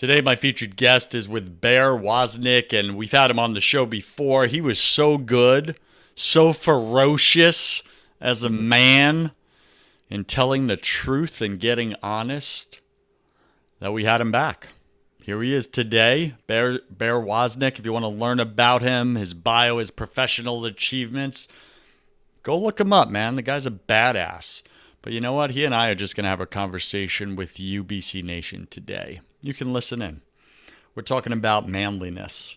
Today, my featured guest is with Bear Woznick, and we've had him on the show before. He was so good, so ferocious as a Mhm. man in telling the truth and getting honest that we had him back. Here he is today, Bear Woznick. If you want to learn about him, his bio, his professional achievements, go look him up, man. The guy's a badass. But you know what? He and I are just going to have a conversation with UBC Nation today. You can listen in. We're talking about manliness,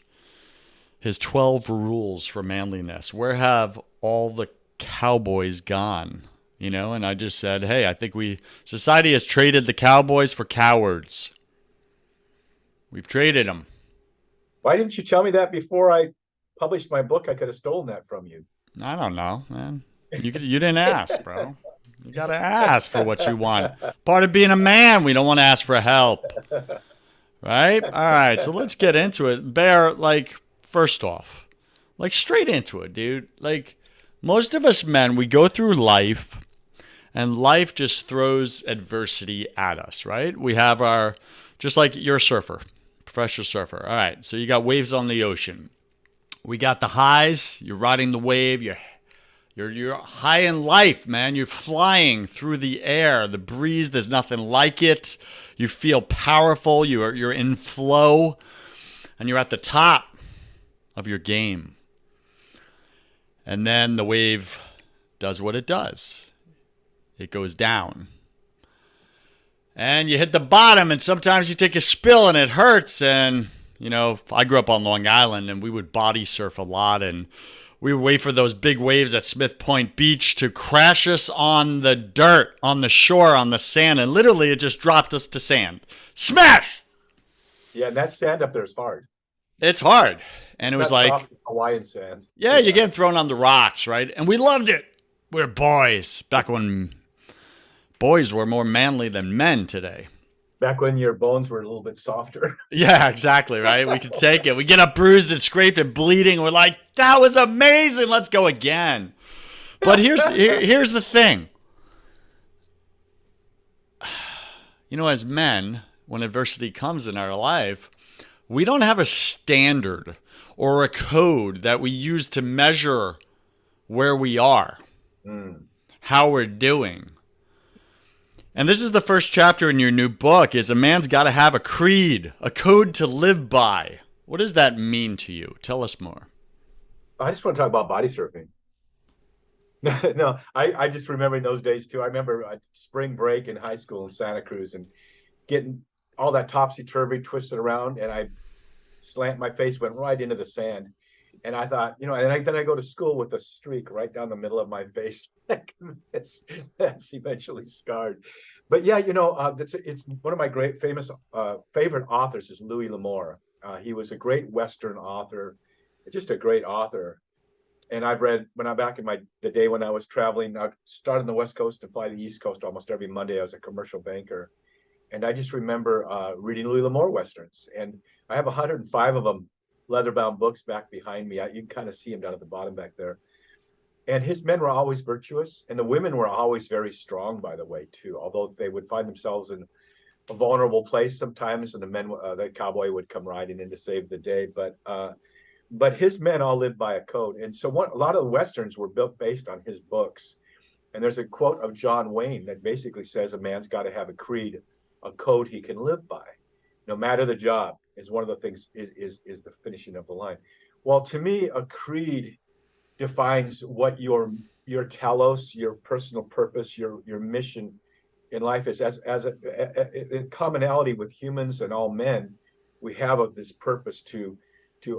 his 12 rules for manliness. Where have all the cowboys gone? And I just said, hey, I think society has traded the cowboys for cowards. We've traded them. Why didn't you tell me that before I published my book? I could have stolen that from you. I don't know, man. You didn't ask, bro. You got to ask for what you want. Part of being a man, we don't want to ask for help. Right? All right, so let's get into it. Bear, first off, straight into it, dude. Most of us men, we go through life, and life just throws adversity at us, right? We have just like you're a surfer, professional surfer. All right, so you got waves on the ocean. We got the highs, you're riding the wave, you're high in life, man. You're flying through the air, the breeze. There's nothing like it. You feel powerful. You're in flow, and you're at the top of your game. And then the wave does what it does. It goes down, and you hit the bottom. And sometimes you take a spill, and it hurts. And I grew up on Long Island, and we would body surf a lot, and we would wait for those big waves at Smith Point Beach to crash us on the dirt, on the shore, on the sand. And literally, it just dropped us to sand. Smash! Yeah, and that sand up there is hard. It's hard. And It's it was not soft like, Hawaiian sand. yeah, you're getting thrown on the rocks, right? And we loved it. We're boys. Back when boys were more manly than men today. Back when your bones were a little bit softer. Yeah, exactly, right? We could take it. We get up bruised and scraped and bleeding. We're like, that was amazing. Let's go again. But here's the thing. As men, when adversity comes in our life, we don't have a standard or a code that we use to measure where we are, Mm. how we're doing. And this is the first chapter in your new book is a man's got to have a creed, a code to live by. What does that mean to you? Tell us more. I just want to talk about body surfing. No, I just remember in those days too. I remember spring break in high school in Santa Cruz and getting all that topsy-turvy twisted around, and I slant my face went right into the sand. And I thought, then I go to school with a streak right down the middle of my face. That's eventually scarred. But yeah, it's one of my great famous favorite authors is Louis L'Amour. He was a great Western author, just a great author. And I've read when I'm back in the day when I was traveling. I started on the West Coast and fly the East Coast almost every Monday. I was a commercial banker, and I just remember reading Louis L'Amour westerns, and I have 105 of them, leather-bound books back behind me. You can kind of see them down at the bottom back there. And his men were always virtuous, and the women were always very strong, by the way, too. Although they would find themselves in a vulnerable place sometimes, and the cowboy would come riding in to save the day. But his men all lived by a code, and so a lot of the westerns were built based on his books. And there's a quote of John Wayne that basically says a man's got to have a creed, a code he can live by, no matter the job. Is one of the things is the finishing of the line. Well, to me, a creed defines what your telos, your personal purpose, your mission in life is. As a commonality with humans and all men, we have this purpose to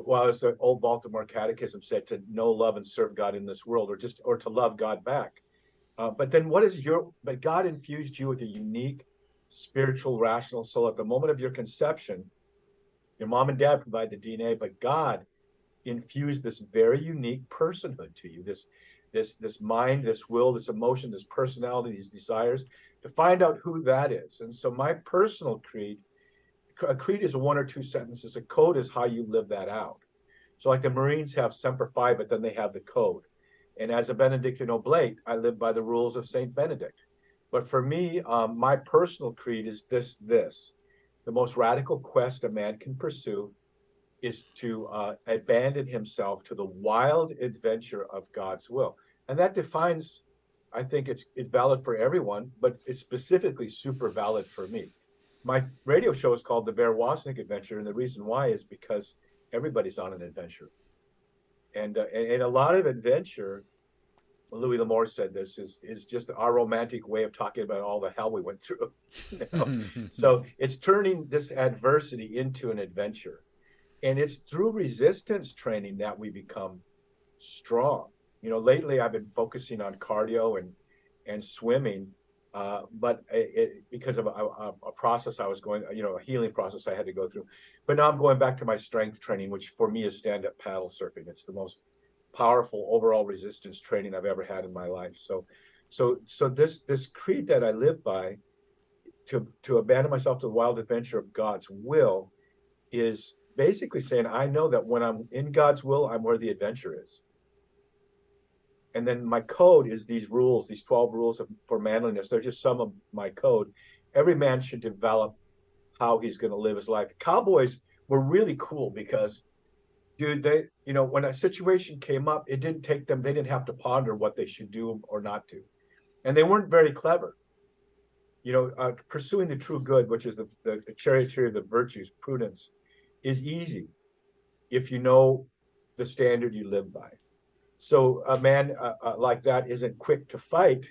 well, as the old Baltimore Catechism said, to know, love, and serve God in this world, or to love God back. But then but God infused you with a unique spiritual, rational soul at the moment of your conception. Your mom and dad provide the DNA, but God infused this very unique personhood to you, this mind, this will, this emotion, this personality, these desires, to find out who that is. And so my personal creed, a creed is one or two sentences. A code is how you live that out. So like the Marines have Semper Fi, but then they have the code. And as a Benedictine Oblate, I live by the rules of Saint Benedict. But for me, my personal creed is this. the most radical quest a man can pursue is to abandon himself to the wild adventure of God's will. And that defines, I think it's valid for everyone, but it's specifically super valid for me. My radio show is called The Bear Woznick Adventure, and the reason why is because everybody's on an adventure. And a lot of adventure, Louis L'Amour said this, is just our romantic way of talking about all the hell we went through. You know? So it's turning this adversity into an adventure. And it's through resistance training that we become strong. You know, lately I've been focusing on cardio and swimming, but because of a process I was going, you know, a healing process I had to go through. But now I'm going back to my strength training, which for me is stand-up paddle surfing. It's the most powerful overall resistance training I've ever had in my life. So this creed that I live by, to abandon myself to the wild adventure of God's will, is basically saying I know that when I'm in God's will, I'm where the adventure is. And then my code is these rules, these 12 rules for manliness. They're just some of my code. Every man should develop how he's going to live his life. Cowboys were really cool because, dude, they, you know, when a situation came up, it didn't take them, they didn't have to ponder what they should do or not do. And they weren't very clever. You know, pursuing the true good, which is the charioteer of the virtues, prudence, is easy if you know the standard you live by. So a man like that isn't quick to fight.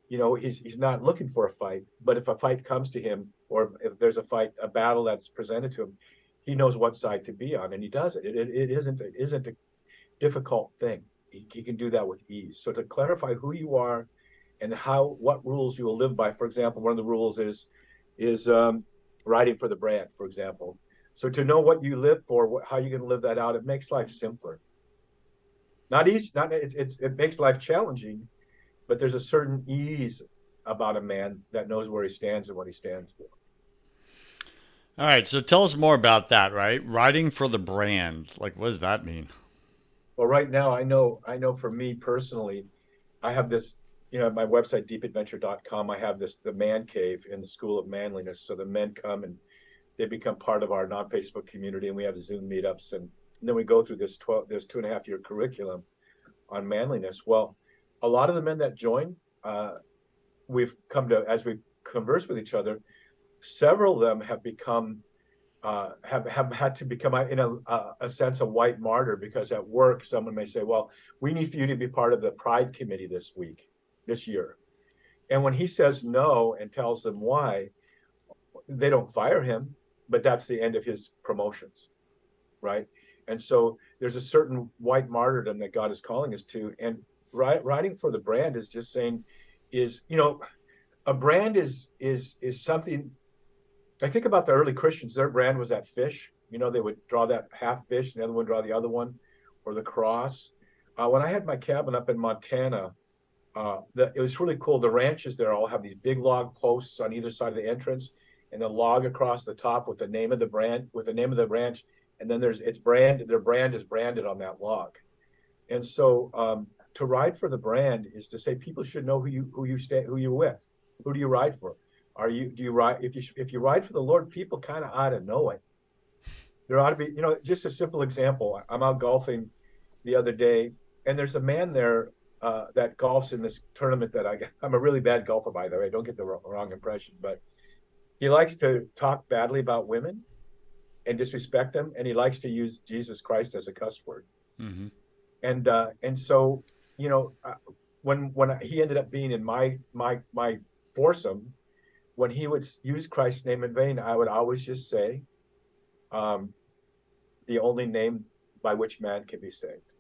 You know, he's not looking for a fight. But if a fight comes to him, or if there's a fight, a battle that's presented to him, he knows what side to be on, and he does it. It isn't a difficult thing. He can do that with ease. So to clarify who you are and what rules you will live by. For example, one of the rules is riding for the brand, for example. So to know what you live for, how you're going to live that out, it makes life simpler. Not easy, not it makes life challenging, but there's a certain ease about a man that knows where he stands and what he stands for. All right, so tell us more about that, right? Writing for the brand. Like, what does that mean? Well, right now, I know for me personally, I have this, you know, my website, deepadventure.com, I have the man cave in the School of Manliness. So the men come and they become part of our non-Facebook community, and we have Zoom meetups. And then we go through this 2.5 year curriculum on manliness. Well, a lot of the men that join, we've come to, as we converse with each other, several of them have become have had to become, in a sense, a white martyr, because at work someone may say, well, we need for you to be part of the pride committee this year. And when he says no and tells them why, they don't fire him, but that's the end of his promotions, right? And so there's a certain white martyrdom that God is calling us to. And writing for the brand is just saying, you know, a brand is something. I think about the early Christians. Their brand was that fish. You know, they would draw that half fish, and the other one draw the other one, or the cross. When I had my cabin up in Montana, it was really cool. The ranches there all have these big log posts on either side of the entrance, and a log across the top with the name of the brand, with the name of the ranch, and then their brand is branded on that log. And so to ride for the brand is to say people should know who you're with. Who do you ride for? Do you ride, if you ride for the Lord, people kind of ought to know it. There ought to be, you know, just a simple example. I'm out golfing the other day, and there's a man there that golfs in this tournament that I'm a really bad golfer, by the way. Don't get the wrong impression, but he likes to talk badly about women and disrespect them, and he likes to use Jesus Christ as a cuss word. Mm-hmm. And so, you know, when he ended up being in my foursome, when he would use Christ's name in vain, I would always just say, um, the only name by which man can be saved.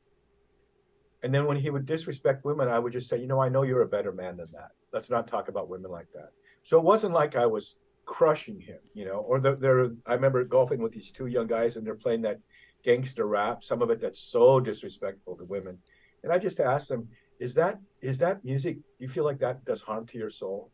And then when he would disrespect women, I would just say, you know, I know you're a better man than that. Let's not talk about women like that. So it wasn't like I was crushing him, you know, or I remember golfing with these two young guys, and they're playing that gangster rap, some of it that's so disrespectful to women. And I just asked them, is that music, do you feel like that does harm to your soul?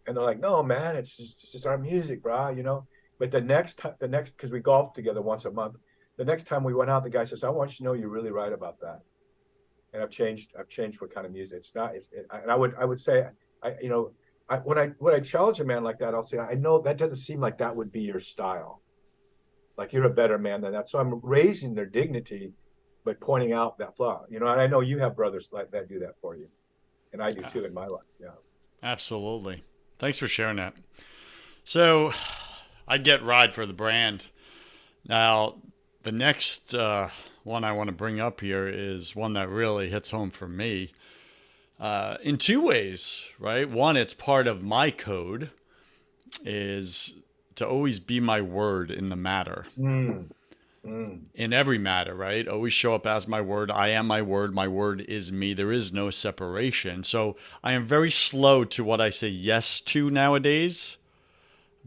And they're like, no, man, it's just our music, bro, you know. But because we golf together once a month, the next time we went out, the guy says, I want you to know you're really right about that. And I've changed what kind of music. It's not, and I would say, you know, when I challenge a man like that, I'll say, I know that doesn't seem like that would be your style. Like you're a better man than that. So I'm raising their dignity by pointing out that flaw. You know, and I know you have brothers like that do that for you, and I do Yeah, too in my life. Yeah. absolutely. Thanks for sharing that. So I get ride for the brand. Now, the next one I want to bring up here is one that really hits home for me in two ways, right? One, it's part of my code is to always be my word in the matter, Mm, mm, in every matter, right? Always show up as my word. I am my word. My word is me. There is no separation. So I am very slow to what I say yes to nowadays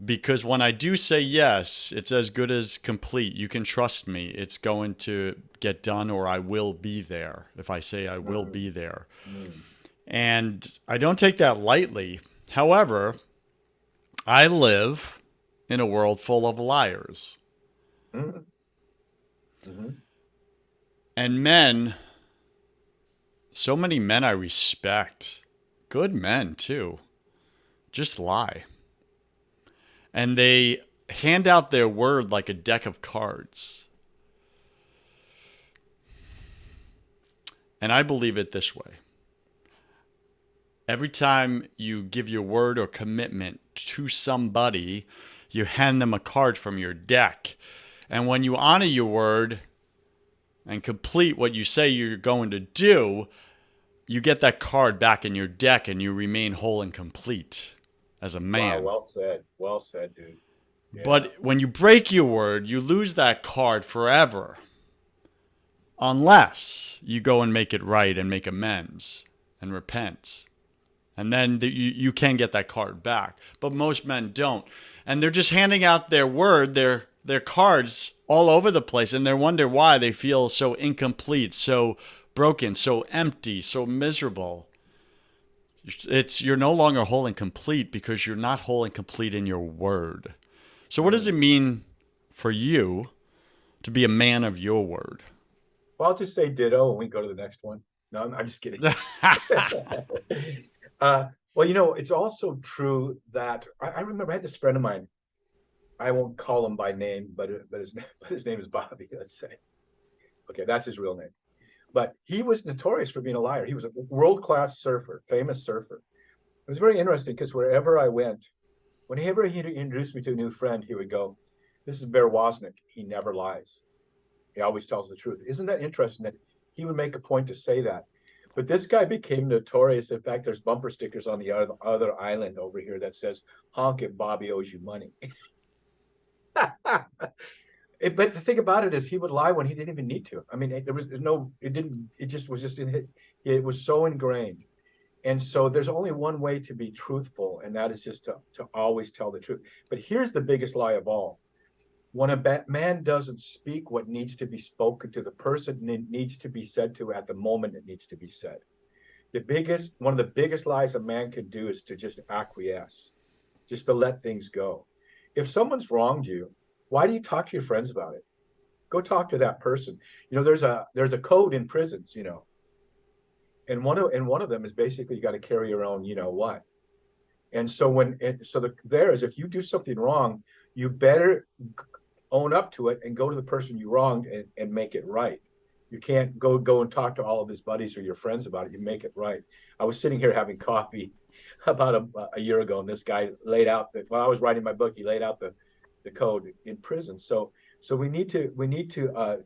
because when I do say yes, it's as good as complete. You can trust me. It's going to get done or I will be there if I say I will mm, be there. mm, And I don't take that lightly. However, I live in a world full of liars. mm, mm, And men, so many men I respect, good men too, just lie. And they hand out their word like a deck of cards. And I believe it this way: every time you give your word or commitment to somebody, you hand them a card from your deck. And when you honor your word and complete what you say you're going to do, you get that card back in your deck and you remain whole and complete as a Wow, man. well said. Well said, dude. Yeah. But when you break your word, you lose that card forever unless you go and make it right and make amends and repent. And then you can get that card back. But most men don't. And they're just handing out their word, their cards all over the place. And they wonder why they feel so incomplete, so broken, so empty, so miserable. You're no longer whole and complete because you're not whole and complete in your word. So what does it Mm. mean for you to be a man of your word? Well, I'll just say ditto and we go to the next one. No, I'm just kidding. Well, you know, it's also true that I remember I had this friend of mine. I won't call him by name, but his name is Bobby. Let's say, okay, that's his real name. But he was notorious for being a liar. He was a world class surfer, famous surfer. It was very interesting because wherever I went, whenever he introduced me to a new friend, he would go, "This is Bear Woznick. He never lies. He always tells the truth." Isn't that interesting that he would make a point to say that? But this guy became notorious. In fact, there's bumper stickers on the other island over here that says, "Honk if Bobby owes you money." But the thing about it is, he would lie when he didn't even need to. I mean, there was no, it didn't, it just was just in it. It was so ingrained. And so there's only one way to be truthful, and that is just to always tell the truth. But here's the biggest lie of all: when a man doesn't speak what needs to be spoken to the person, it needs to be said to at the moment it needs to be said. One of the biggest lies a man can do is to just acquiesce, just to let things go. If someone's wronged you, why do you talk to your friends about it? Go talk to that person. You know, there's a code in prisons, you know, and one of them is basically you got to carry your own, you know what. And so there is, if you do something wrong, you better own up to it and go to the person you wronged and make it right. You can't go and talk to all of his buddies or your friends about it. You make it right. I was sitting here having coffee about a year ago, and this guy laid out that while I was writing my book, he laid out the code in prison. So we need to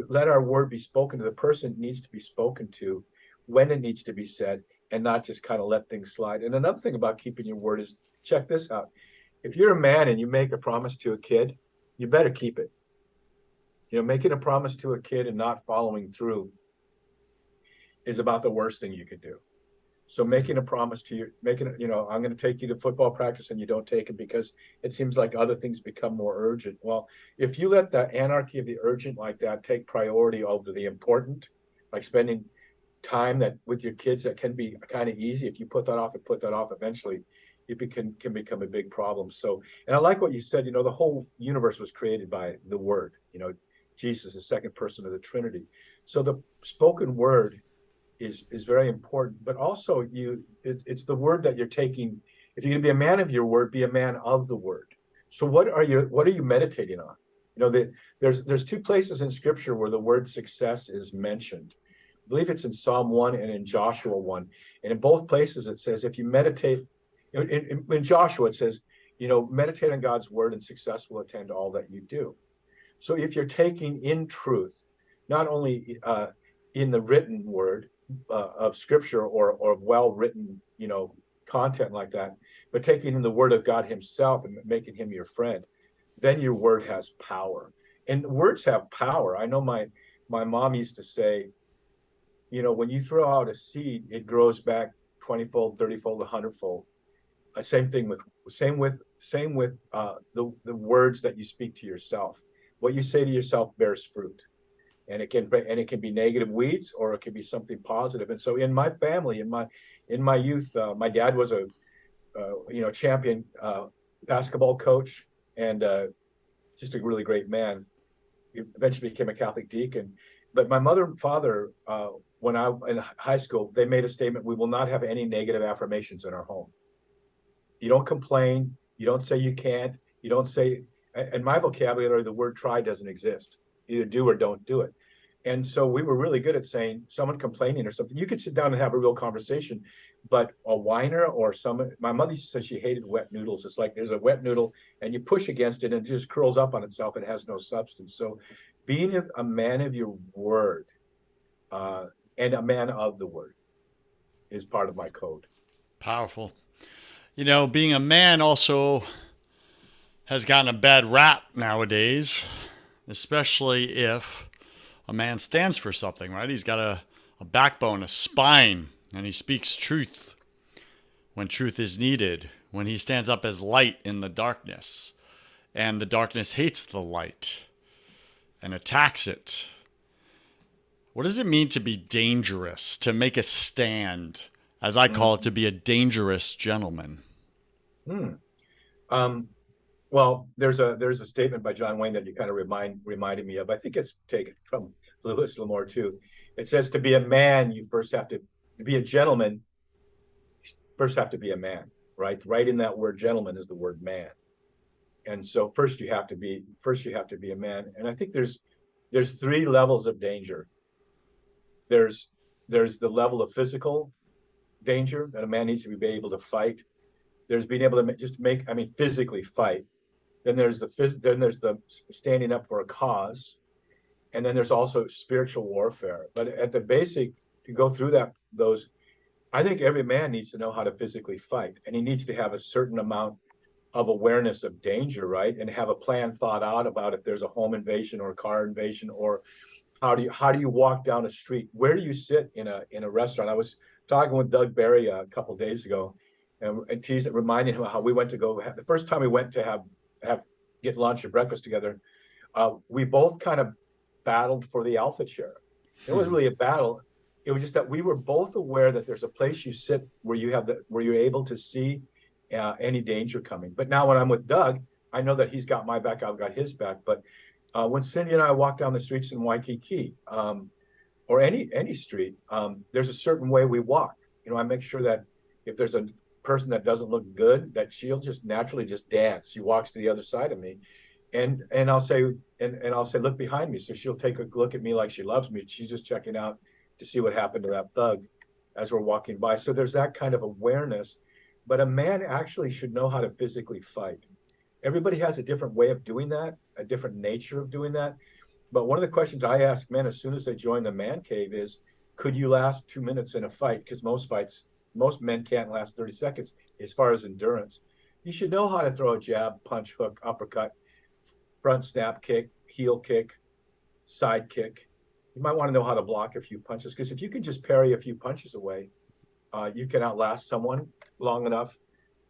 let our word be spoken to the person it needs to be spoken to when it needs to be said, and not just kind of let things slide. And another thing about keeping your word is, check this out: if you're a man and you make a promise to a kid, you better keep it. You know, making a promise to a kid and not following through is about the worst thing you can do. So making a promise to you, I'm going to take you to football practice and you don't take it because it seems like other things become more urgent. Well, if you let the anarchy of the urgent like that take priority over the important, like spending time that with your kids, that can be kind of easy. If you put that off and put that off, eventually can become a big problem. So, and I like what you said, you know, the whole universe was created by the word, you know, Jesus, the second person of the Trinity. So the spoken word is very important, but also it's the word that you're taking. If you're going to be a man of your word, be a man of the word. So what are you meditating on? That there's two places in scripture where the word success is mentioned. I believe it's in Psalm 1 and in Joshua 1. And in both places it says if you meditate in Joshua it says, meditate on God's word and success will attend all that you do. So if you're taking in truth, not only in the written word of scripture or well written, content like that, but taking in the word of God himself and making him your friend, then your word has power. And words have power. I know my mom used to say, when you throw out a seed, it grows back 20-fold, 30-fold, 100-fold. Same with the words that you speak to yourself. What you say to yourself bears fruit, and it can be negative weeds or it can be something positive. And so in my family, in my youth, my dad was a champion basketball coach and just a really great man. He eventually became a Catholic deacon. But my mother and father, when I in high school, they made a statement: we will not have any negative affirmations in our home. You don't complain. You don't say you can't. You don't say, in my vocabulary, the word try doesn't exist. Either do or don't do it. And so we were really good at saying someone complaining or something. You could sit down and have a real conversation, but a whiner or my mother said she hated wet noodles. It's like there's a wet noodle and you push against it and it just curls up on itself. It has no substance. So being a man of your word uh, and a man of the word is part of my code. Powerful. Being a man also has gotten a bad rap nowadays, especially if a man stands for something, right? He's got a backbone, a spine, and he speaks truth when truth is needed, when he stands up as light in the darkness, and the darkness hates the light and attacks it. What does it mean to be dangerous, to make a stand, as I call it, to Mm. be a dangerous gentleman? Mm. Um, well, there's a statement by John Wayne that you kind of reminded me of. I think it's taken from Lewis Lamore too. It says to be a man, you first have to be a gentleman. First have to be a man, right? Right in that word gentleman is the word man. And so first you have to be a man. And I think there's three levels of danger. There's there's the level of physical danger that a man needs to be able to fight. There's being able to just physically fight. Then there's the standing up for a cause, and then there's also spiritual warfare. But at the basic, to go through those, I think every man needs to know how to physically fight, and he needs to have a certain amount of awareness of danger, right? And have a plan thought out about if there's a home invasion or a car invasion, or how do you walk down a street? Where do you sit in a restaurant? I was talking with Doug Barry a couple of days ago, and reminding him how we went to go the first time we went to have get lunch or breakfast together. We both kind of battled for the alpha chair. It wasn't really a battle. It was just that we were both aware that there's a place you sit where you're able to see any danger coming. But now when I'm with Doug, I know that he's got my back, I've got his back. But when Cindy and I walk down the streets in Waikiki, or any street, there's a certain way we walk. I make sure that if there's a person that doesn't look good, that she'll just naturally just dance. She walks to the other side of me, and I'll say, look behind me. So she'll take a look at me like she loves me. She's just checking out to see what happened to that thug as we're walking by. So there's that kind of awareness. But a man actually should know how to physically fight. Everybody has a different way of doing that, a different nature of doing that. But one of the questions I ask men as soon as they join the man cave is, could you last 2 minutes in a fight? Because most men can't last 30 seconds as far as endurance. You should know how to throw a jab, punch, hook, uppercut, front snap kick, heel kick, side kick. You might want to know how to block a few punches, because if you can just parry a few punches away, you can outlast someone long enough.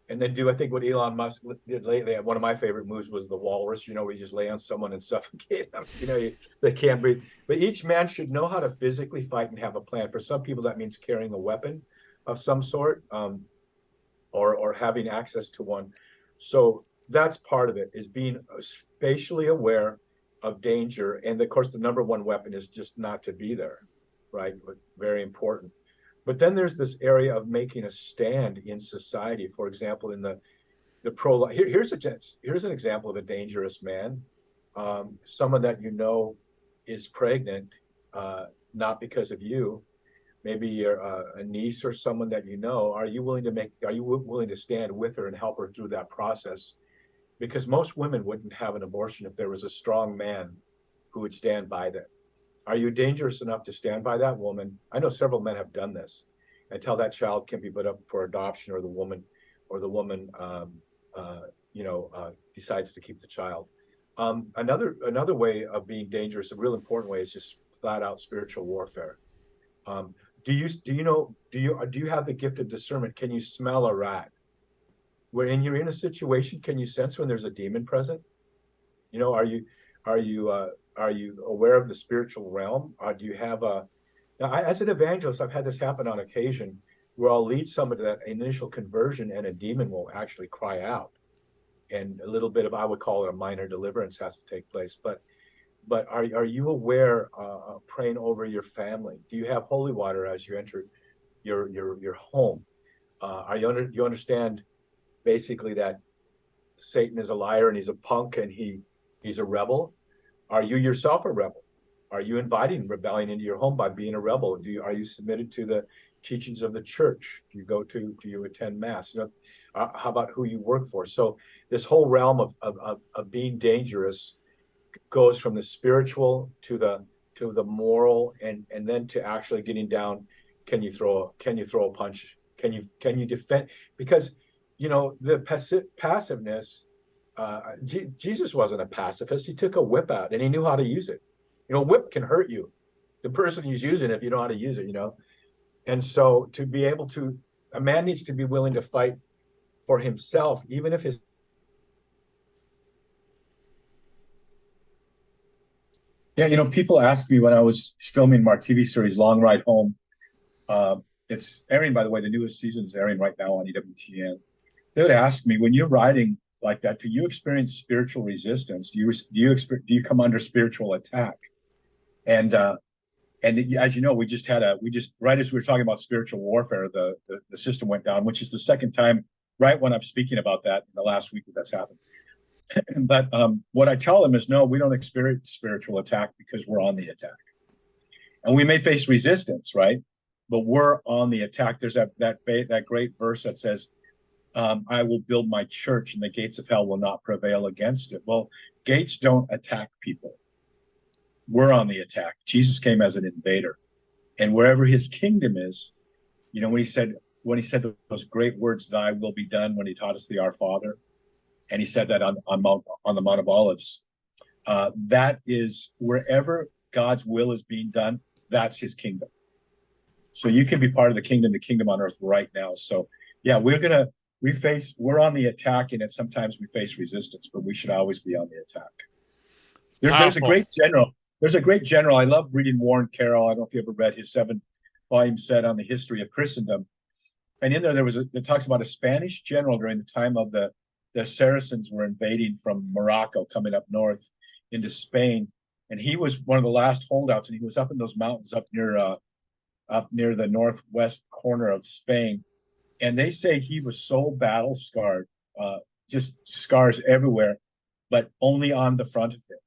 And then I think what Elon Musk did lately. One of my favorite moves was the walrus. Where you just lay on someone and suffocate them. They can't breathe. But each man should know how to physically fight and have a plan. For some people, that means carrying a weapon of some sort, or having access to one. So that's part of it, is being spatially aware of danger. And of course, the number one weapon is just not to be there, right? But very important. But then there's this area of making a stand in society. For example, in the pro here's an example of a dangerous man, someone that you know is pregnant, not because of you, maybe you're a niece or someone that you know. Are you willing to stand with her and help her through that process? Because most women wouldn't have an abortion if there was a strong man who would stand by them. Are you dangerous enough to stand by that woman? I know several men have done this until that child can be put up for adoption, or the woman decides to keep the child. Another way of being dangerous, a real important way, is just flat out spiritual warfare. Um, do you have the gift of discernment? Can you smell a rat? When you're in a situation, can you sense when there's a demon present? You know, are you are you aware of the spiritual realm? Do you have a now, as an evangelist, I've had this happen on occasion where I'll lead someone to that initial conversion, and a demon will actually cry out, and a little bit of, I would call it, a minor deliverance has to take place. But are you aware, praying over your family? Do you have holy water as you enter your home? Do you understand basically that Satan is a liar and he's a punk and he's a rebel? Are you yourself a rebel? Are you inviting rebellion into your home by being a rebel? Are you submitted to the teachings of the church? Do you attend mass? How about who you work for? So this whole realm of being dangerous goes from the spiritual to the moral, and then to actually getting down. Can you throw a punch? Can you defend? Because the passiveness. Jesus wasn't a pacifist. He took a whip out and he knew how to use it. Whip can hurt you, the person who's using it, if you know how to use it. And so to be able to, a man needs to be willing to fight for himself, even if his. Yeah, people ask me when I was filming my TV series Long Ride Home. Uh, it's airing, by the way. The newest season is airing right now on EWTN. They would ask me, when you're riding like that, do you experience spiritual resistance? Do you come under spiritual attack? And as you know, we just right as we were talking about spiritual warfare, the system went down, which is the second time right when I'm speaking about that in the last week that's happened. But what I tell them is, no, we don't experience spiritual attack because we're on the attack, and we may face resistance, right? But we're on the attack. There's that great verse that says, I will build my church and the gates of hell will not prevail against it. Well, gates don't attack people. We're on the attack. Jesus came as an invader. And wherever his kingdom is, when he said those great words, thy will be done, when he taught us the Our Father, and he said that on the Mount of Olives, that is wherever God's will is being done, that's his kingdom. So you can be part of the kingdom on earth right now. So yeah, we're on the attack, and sometimes we face resistance, but we should always be on the attack. There's a great general. There's a great general. I love reading Warren Carroll. I don't know if you ever read his 7-volume set on the history of Christendom. And in there, it talks about a Spanish general during the time of the Saracens were invading from Morocco, coming up north into Spain. And he was one of the last holdouts, and he was up in those mountains up near the northwest corner of Spain. And they say he was so battle scarred, just scars everywhere, but only on the front of him.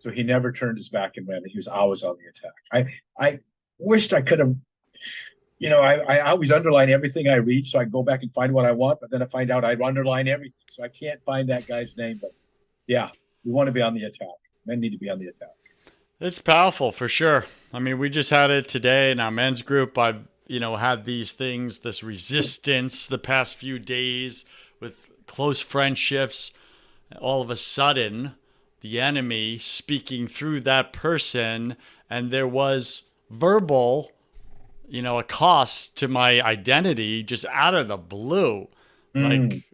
So he never turned his back and ran. He was always on the attack. I wished I could have, I always underline everything I read so I can go back and find what I want, but then I find out I underline everything. So I can't find that guy's name. But yeah, we want to be on the attack. Men need to be on the attack. It's powerful for sure. I mean, we just had it today in our men's group. I've, had these things, this resistance the past few days with close friendships. All of a sudden, the enemy speaking through that person, and there was verbal, a cost to my identity just out of the blue. Like,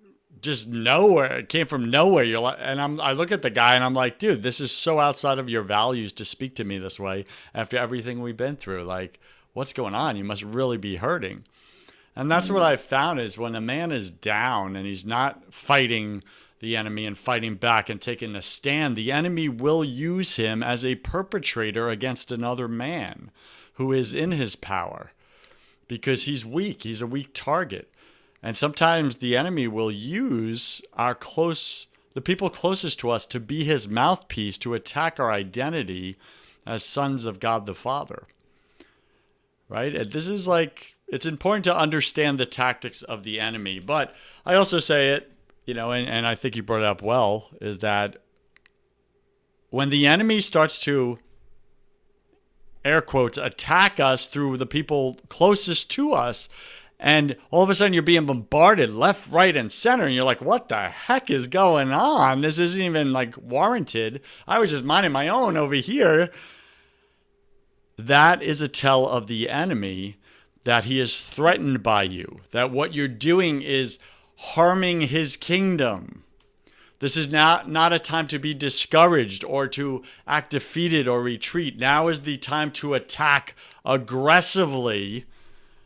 just nowhere. It came from nowhere. You're like, and I look at the guy and I'm like, dude, this is so outside of your values to speak to me this way after everything we've been through. Like, what's going on? You must really be hurting. And that's what I found is when a man is down and he's not fighting the enemy and fighting back and taking a stand, the enemy will use him as a perpetrator against another man. who is in his power because he's weak. He's a weak target. And sometimes the enemy will use the people closest to us to be his mouthpiece to attack our identity as sons of God the Father. Right? And this is like, it's important to understand the tactics of the enemy. But I also say it, and I think you brought it up well, is that when the enemy starts to, air quotes, attack us through the people closest to us, and all of a sudden you're being bombarded left, right, and center, and you're like, what the heck is going on? This isn't even like warranted. I was just minding my own over here. That is a tell of the enemy that he is threatened by you, that what you're doing is harming his kingdom. This is not a time to be discouraged or to act defeated or retreat. Now is the time to attack aggressively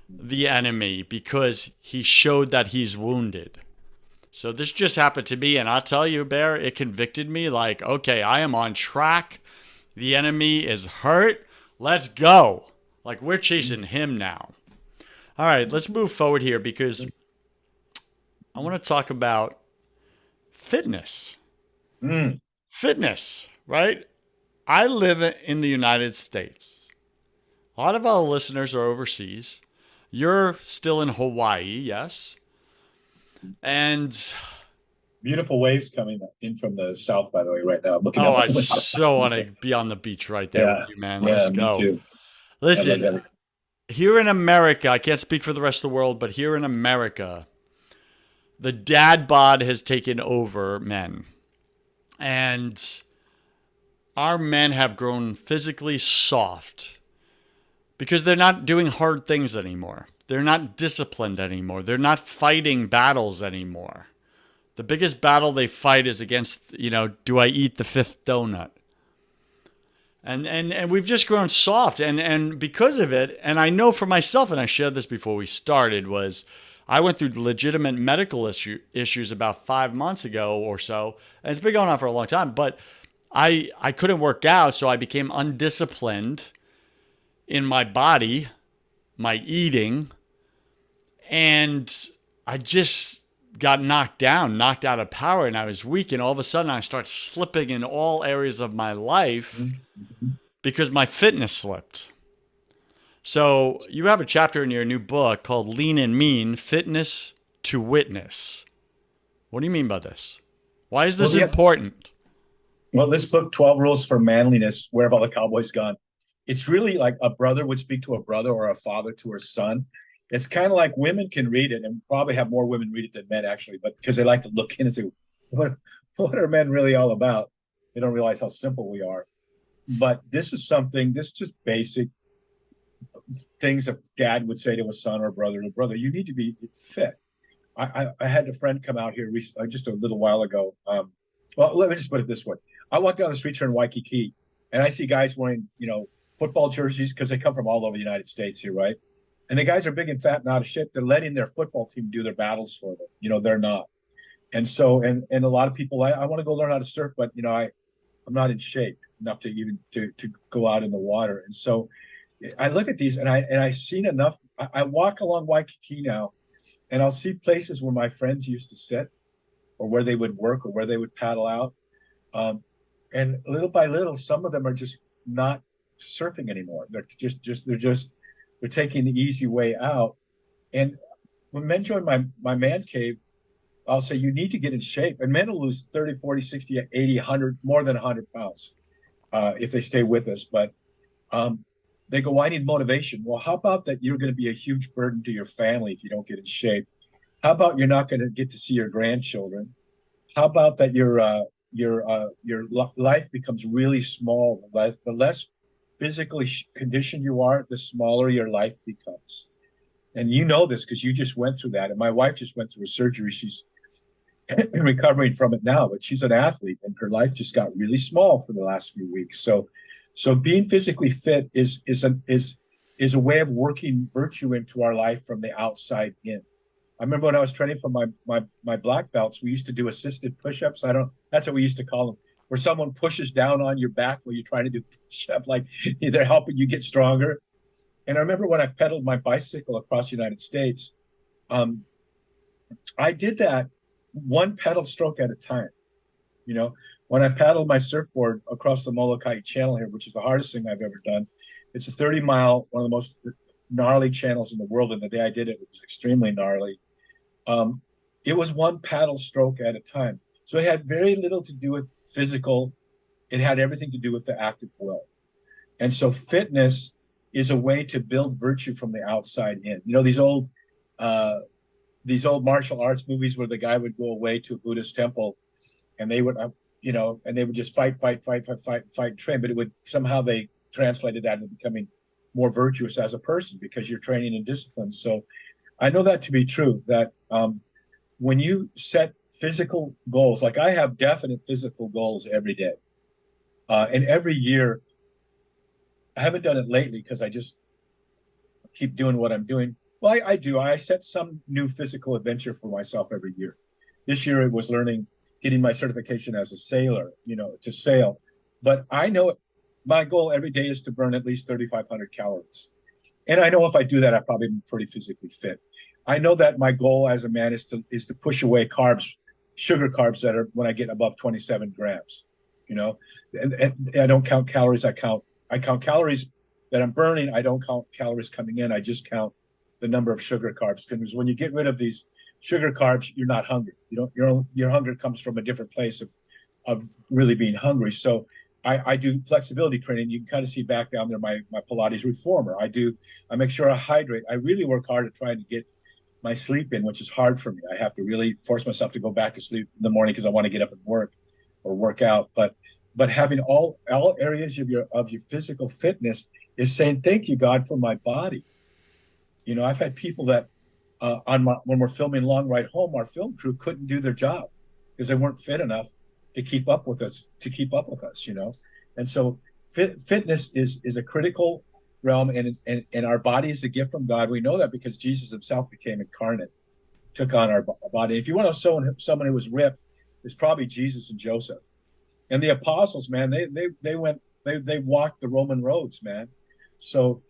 the enemy because he showed that he's wounded. So this just happened to me, and I'll tell you, Bear, it convicted me like, okay, I am on track. The enemy is hurt. Let's go. Like, we're chasing him now. All right, let's move forward here because I want to talk about fitness. Fitness, right? I live in the United States. A lot of our listeners are overseas. You're still in Hawaii, yes? And beautiful waves coming in from the south, by the way, right now. I'm looking I so want to be on the beach right there with you, man. Let's go. Me too. Listen, here in America, I can't speak for the rest of the world, but here in America, the dad bod has taken over men. And our men have grown physically soft because they're not doing hard things anymore. They're not disciplined anymore. They're not fighting battles anymore. The biggest battle they fight is against, do I eat the fifth donut? And we've just grown soft. And because of it, and I know for myself, and I shared this before we started, was I went through legitimate medical issues about 5 months ago or so. And it's been going on for a long time. But I couldn't work out, so I became undisciplined in my body, my eating. And I just got knocked out of power, and I was weak. And all of a sudden I start slipping in all areas of my life because my fitness slipped. So you have a chapter in your new book called Lean and Mean, Fitness to Witness. What do you mean by this? Why is this important? Well, this book, 12 Rules for Manliness, Where Have All the Cowboys Gone? It's really like a brother would speak to a brother or a father to her son. It's kind of like women can read it, and probably have more women read it than men, actually, but because they like to look in and say, what are men really all about? They don't realize how simple we are. But this is just basic things a dad would say to a son or brother to brother. You need to be fit. I had a friend come out here just a little while ago. Well, let me just put it this way. I walk down the street here in Waikiki, and I see guys wearing, football jerseys because they come from all over the United States here, right? And the guys are big and fat and out of shape. They're letting their football team do their battles for them. They're not. And so, and a lot of people, I want to go learn how to surf, but, I'm not in shape enough to even to go out in the water. And so I look at these and I've seen enough. I walk along Waikiki now, and I'll see places where my friends used to sit, or where they would work, or where they would paddle out. And little by little, some of them are just not surfing anymore. They're taking the easy way out. And when men join my man cave, I'll say, you need to get in shape. And men will lose 30, 40, 60, 80, 100, more than 100 pounds if they stay with us. But they go, well, I need motivation. Well, how about that you're going to be a huge burden to your family if you don't get in shape? How about you're not going to get to see your grandchildren? How about that your life becomes really small? The less physically conditioned you are, the smaller your life becomes. And you know this because you just went through that. And my wife just went through a surgery. She's recovering from it now, but she's an athlete, and her life just got really small for the last few weeks. So being physically fit is a way of working virtue into our life from the outside in. I remember when I was training for my black belts, we used to do assisted push-ups. That's what we used to call them, where someone pushes down on your back while you're trying to do push-up, like they're helping you get stronger. And I remember when I pedaled my bicycle across the United States, um, I did that one pedal stroke at a time. You know, when I paddled my surfboard across the Molokai Channel here, which is the hardest thing I've ever done, it's a 30-mile, one of the most gnarly channels in the world. And the day I did it, it was extremely gnarly. Um, it was one paddle stroke at a time. So it had very little to do with physical. It had everything to do with the active will. And so fitness is a way to build virtue from the outside in. You know, uh, these old martial arts movies where the guy would go away to a Buddhist temple and they would, and they would just fight, train, but it would somehow they translated that into becoming more virtuous as a person because you're training in discipline. So I know that to be true, that when you set physical goals, like I have definite physical goals every day. And every year, I haven't done it lately because I just keep doing what I'm doing. Well, I do. I set some new physical adventure for myself every year. This year it was getting my certification as a sailor, to sail. But I know my goal every day is to burn at least 3,500 calories. And I know if I do that, I probably be pretty physically fit. I know that my goal as a man is to push away carbs, sugar carbs that are when I get above 27 grams. And I don't count calories. I count calories that I'm burning. I don't count calories coming in. I just count the number of sugar carbs. Because when you get rid of these sugar carbs, you're not hungry. Your hunger comes from a different place of really being hungry. So I do flexibility training. You can kind of see back down there my Pilates reformer. I make sure I hydrate. I really work hard at trying to get my sleep in, which is hard for me. I have to really force myself to go back to sleep in the morning because I want to get up and work or work out. But having all areas of your physical fitness is saying, thank you, God, for my body. I've had people that when we're filming Long Ride Home, our film crew couldn't do their job because they weren't fit enough to keep up with us. And so fitness is a critical realm, and our body is a gift from God. We know that because Jesus himself became incarnate, took on our body. If you want to know someone who was ripped, it's probably Jesus and Joseph. And the apostles, man, they walked the Roman roads, man. So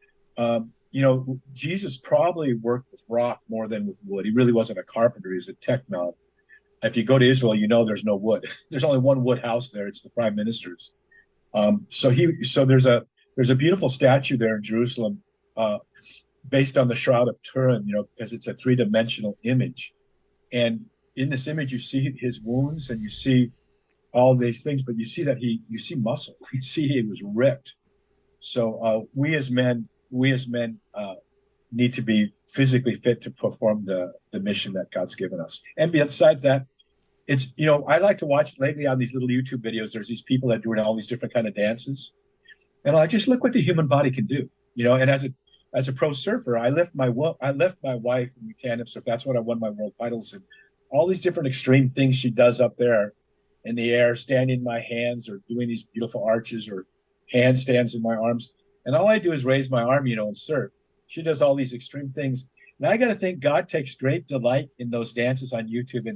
Jesus probably worked with rock more than with wood. He really wasn't a carpenter. He was a technog. If you go to Israel, there's no wood. There's only one wood house there. It's the prime minister's. So there's a beautiful statue there in Jerusalem, based on the Shroud of Turin, because it's a three-dimensional image. And in this image, you see his wounds and you see all these things, but you see you see muscle. You see he was ripped. So we as men need to be physically fit to perform the mission that God's given us. And besides that, it's, I like to watch lately on these little YouTube videos, there's these people that are doing all these different kind of dances. And I just look what the human body can do, and as a pro surfer, I lift my wife and we tandem surf. That's what I won my world titles in. All these different extreme things she does up there in the air, standing in my hands or doing these beautiful arches or handstands in my arms. And all I do is raise my arm, and surf. She does all these extreme things. And I got to think God takes great delight in those dances on YouTube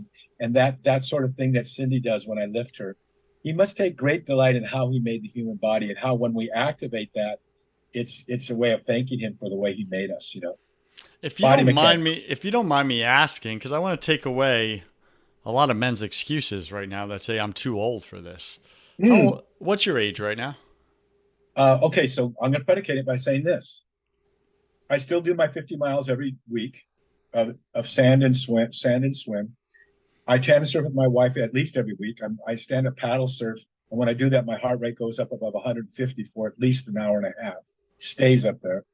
and that sort of thing that Cindy does when I lift her. He must take great delight in how he made the human body and how when we activate that, it's a way of thanking him for the way he made us, If you Body don't mind mechanics. me, if you don't mind me asking, because I want to take away a lot of men's excuses right now that say I'm too old for this. Mm. What's your age right now? Okay, so I'm going to predicate it by saying this. I still do my 50 miles every week of sand and swim. I tandem surf with my wife at least every week. I stand up paddle surf. And when I do that, my heart rate goes up above 150 for at least an hour and a half. It stays up there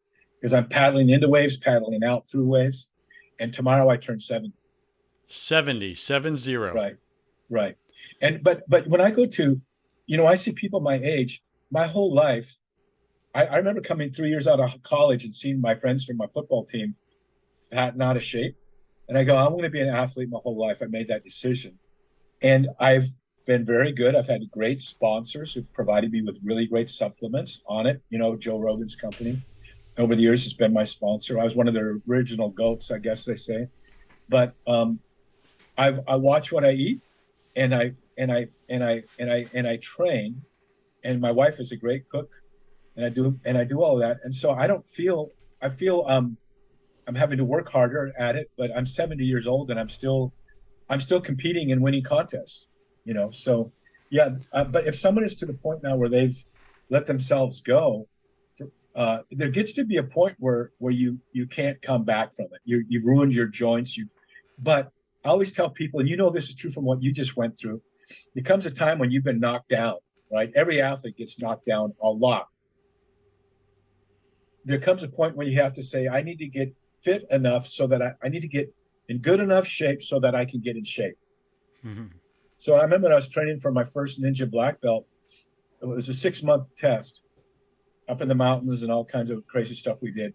because I'm paddling into waves, paddling out through waves. And tomorrow I turn 70. 70, 70. Right, right. And but when I go to, I see people my age, my whole life. I remember coming 3 years out of college and seeing my friends from my football team fat and out of shape. And I go, I'm going to be an athlete my whole life. I made that decision. And I've been very good. I've had great sponsors who've provided me with really great supplements on it. Joe Rogan's company over the years has been my sponsor. I was one of their original goats, I guess they say. But I watch what I eat, and I train. And my wife is a great cook, and I do all of that. And so I don't feel I feel I'm having to work harder at it, but I'm 70 years old and I'm still competing and winning contests, So yeah, but if someone is to the point now where they've let themselves go, there gets to be a point where you can't come back from it. You've ruined your joints. But I always tell people, and this is true from what you just went through. There comes a time when you've been knocked down, right? Every athlete gets knocked down a lot. There comes a point when you have to say, I need to get fit enough so that I need to get in good enough shape so that I can get in shape. Mhm. So I remember when I was training for my first ninja black belt. It was a 6-month test up in the mountains and all kinds of crazy stuff we did.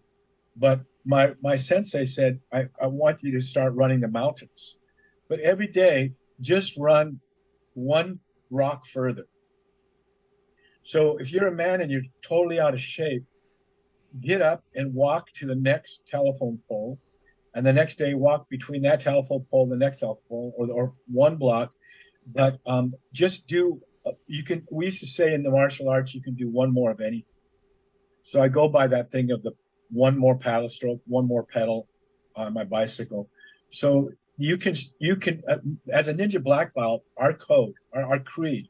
But my sensei said, I want you to start running the mountains. But every day, just run one rock further. So if you're a man and you're totally out of shape, get up and walk to the next telephone pole. And the next day, walk between that telephone pole, the next telephone pole, or one block. But just do, we used to say in the martial arts, you can do one more of anything. So I go by that thing of the one more paddle stroke, one more pedal on my bicycle. So you can as a ninja black belt, our code, our creed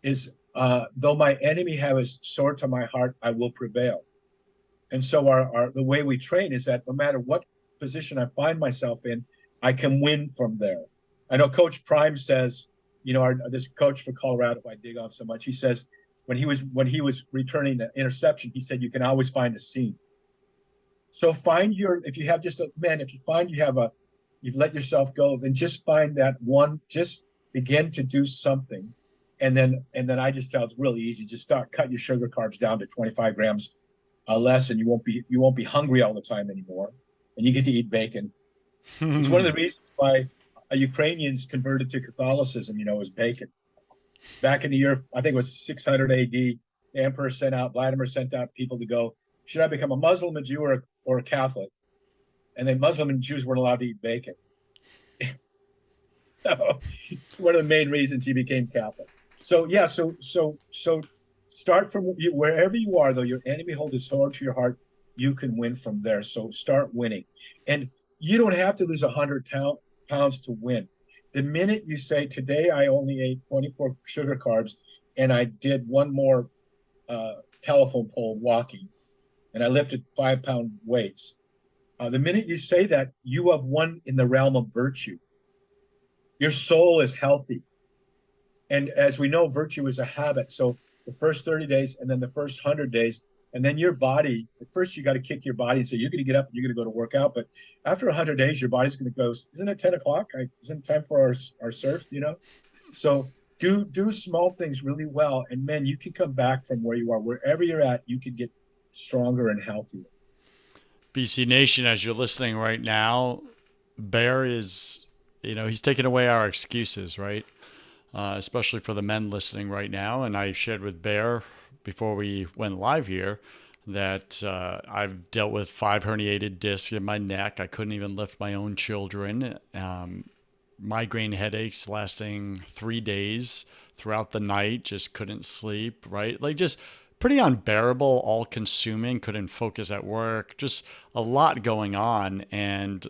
is though my enemy have a sword to my heart, I will prevail. And so the way we train is that no matter what position I find myself in, I can win from there. I know Coach Prime says, this coach for Colorado, I dig on so much. He says when he was returning the interception, he said you can always find a seam. So if you have just a man, if you find you've let yourself go, then just find that one, just begin to do something. And then I just tell it's really easy. Just start cut your sugar carbs down to 25 grams less, and you won't be hungry all the time anymore. And you get to eat bacon. It's one of the reasons why Ukrainians converted to Catholicism, is bacon. Back in the year, I think it was 600 AD, Vladimir sent out people to go, should I become a Muslim, a Jew, or a Catholic? And then Muslim and Jews weren't allowed to eat bacon. So one of the main reasons he became Catholic. So yeah, so start from wherever you are, though your enemy hold his sword to your heart, you can win from there. So start winning. And you don't have to lose 100 pounds to win. The minute you say, today I only ate 24 sugar carbs and I did one more telephone pole walking and I lifted 5-pound weights, the minute you say that, you have won in the realm of virtue. Your soul is healthy. And as we know, virtue is a habit. So the first 30 days and then the first 100 days, and then your body, at first you got to kick your body and say, you're going to get up and you're going to go to work out. But after 100 days, your body's going to go, isn't it 10 o'clock? Isn't it time for our surf, So do small things really well. And man, you can come back from where you are. Wherever you're at, you can get stronger and healthier. BC Nation, as you're listening right now, Bear is, he's taking away our excuses, right? Especially for the men listening right now. And I shared with Bear before we went live here that I've dealt with 5 herniated discs in my neck. I couldn't even lift my own children. Migraine headaches lasting 3 days throughout the night, just couldn't sleep, right? Like just pretty unbearable, all consuming, couldn't focus at work, just a lot going on, and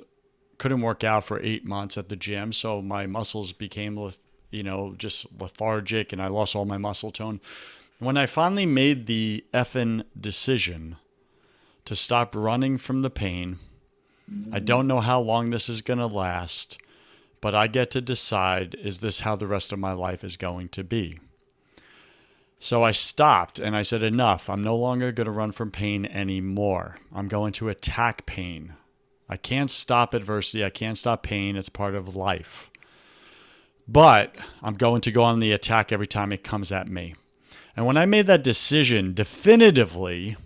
couldn't work out for 8 months at the gym. So my muscles became, just lethargic, and I lost all my muscle tone. When I finally made the effing decision to stop running from the pain, I don't know how long this is going to last, but I get to decide, is this how the rest of my life is going to be? So I stopped and I said, enough. I'm no longer going to run from pain anymore. I'm going to attack pain. I can't stop adversity. I can't stop pain. It's part of life. But I'm going to go on the attack every time it comes at me. And when I made that decision definitively,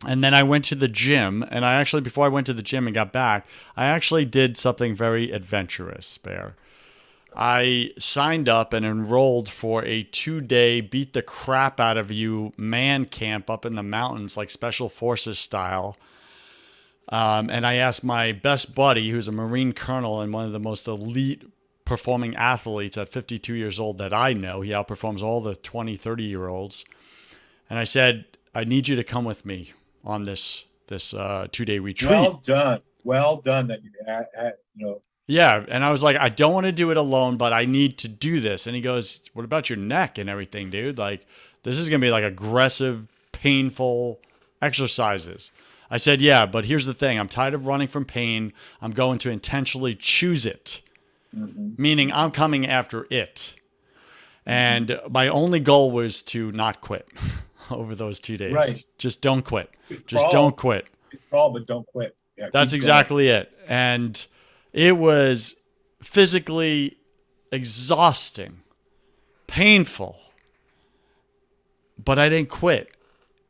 and then I went to the gym, and before I went to the gym and got back, I actually did something very adventurous, Bear. I signed up and enrolled for a 2-day beat the crap out of you man camp up in the mountains, like Special Forces style. And I asked my best buddy, who's a Marine colonel and one of the most elite performing athletes at 52 years old that I know. He outperforms all the 20, 30-year-olds. And I said, I need you to come with me on this this 2-day retreat. Well done that you. Yeah, and I was like, I don't want to do it alone, but I need to do this. And he goes, what about your neck and everything, dude? Like, this is going to be like aggressive, painful exercises. I said, yeah, but here's the thing. I'm tired of running from pain. I'm going to intentionally choose it, meaning I'm coming after it. And my only goal was to not quit over those 2 days. Right. Just don't quit. Just don't quit. Crawl, but don't quit. Yeah, that's exactly it. And it was physically exhausting, painful, but I didn't quit.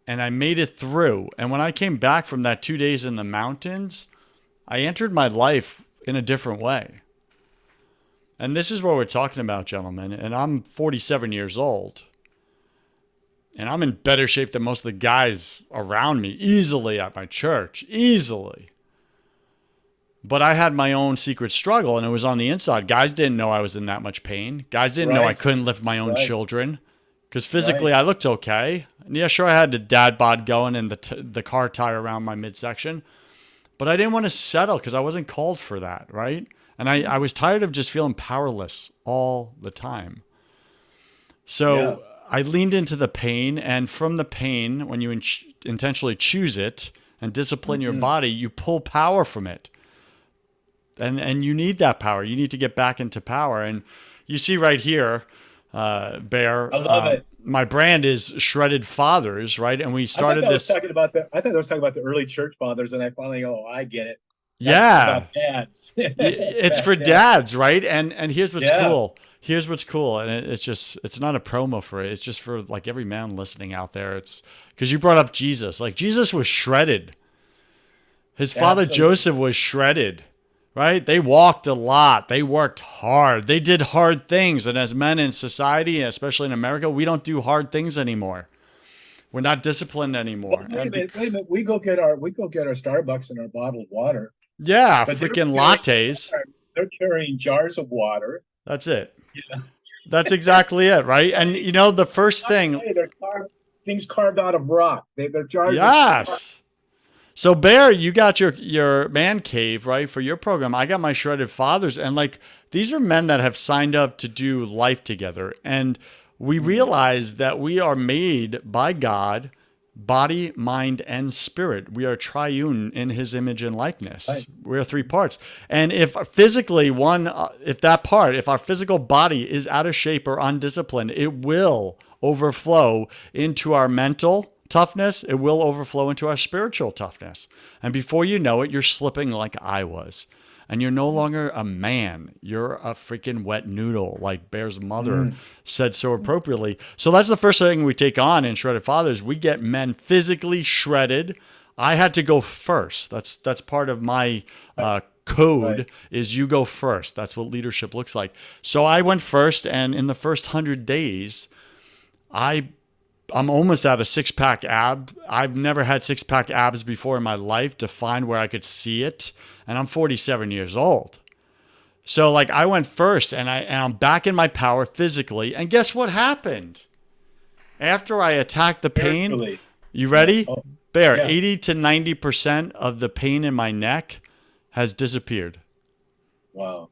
And I made it through. And when I came back from that 2 days in the mountains, I entered my life in a different way. And this is what we're talking about, gentlemen. And I'm 47 years old. And I'm in better shape than most of the guys around me, easily at my church, easily. But I had my own secret struggle, and it was on the inside. Guys didn't know I was in that much pain. Guys didn't know I couldn't lift my own children. Because physically I looked okay. And yeah, sure, I had the dad bod going and the car tire around my midsection. But I didn't want to settle because I wasn't called for that, right? And I was tired of just feeling powerless all the time. So I leaned into the pain, and from the pain, when you intentionally choose it and discipline your body, you pull power from it. And you need that power. You need to get back into power. And you see right here, Bear, I love it. My brand is Shredded Fathers, right? And we started this. I thought I was talking about the early church fathers, and I finally go, I get it. That's about dads. It's for dads, right? And here's what's cool. Here's what's cool. And it's not a promo for it. It's just for like every man listening out there. It's because you brought up Jesus. Like Jesus was shredded. His father Joseph was shredded, right? They walked a lot. They worked hard. They did hard things. And as men in society, especially in America, we don't do hard things anymore. We're not disciplined anymore. Well, wait a minute. We go get our Starbucks and our bottled water. Yeah, freaking lattes. They're carrying jars of water. That's it. Yeah. That's exactly it, right? And you know, the first thing, things carved out of rock. They're jars. Yes. So Bear, you got your man cave, right, for your program. I got my Shredded Fathers, and like these are men that have signed up to do life together, and we realize that we are made by God. Body, mind, and spirit. We are triune in his image and likeness. Right. We are 3 parts. And if physically if our physical body is out of shape or undisciplined, it will overflow into our mental toughness. It will overflow into our spiritual toughness. And before you know it, you're slipping like I was. And you're no longer a man. You're a freaking wet noodle, like Bear's mother said so appropriately. So that's the first thing we take on in Shredded Fathers. We get men physically shredded. I had to go first. That's part of my code is you go first. That's what leadership looks like. So I went first, and in the first 100 days, I'm almost at a 6-pack ab. I've never had 6-pack abs before in my life to find where I could see it. And I'm 47 years old. So like I went first, and I'm back in my power physically. And guess what happened? After I attacked the pain, you ready? Bear, 80 to 90% of the pain in my neck has disappeared. Wow.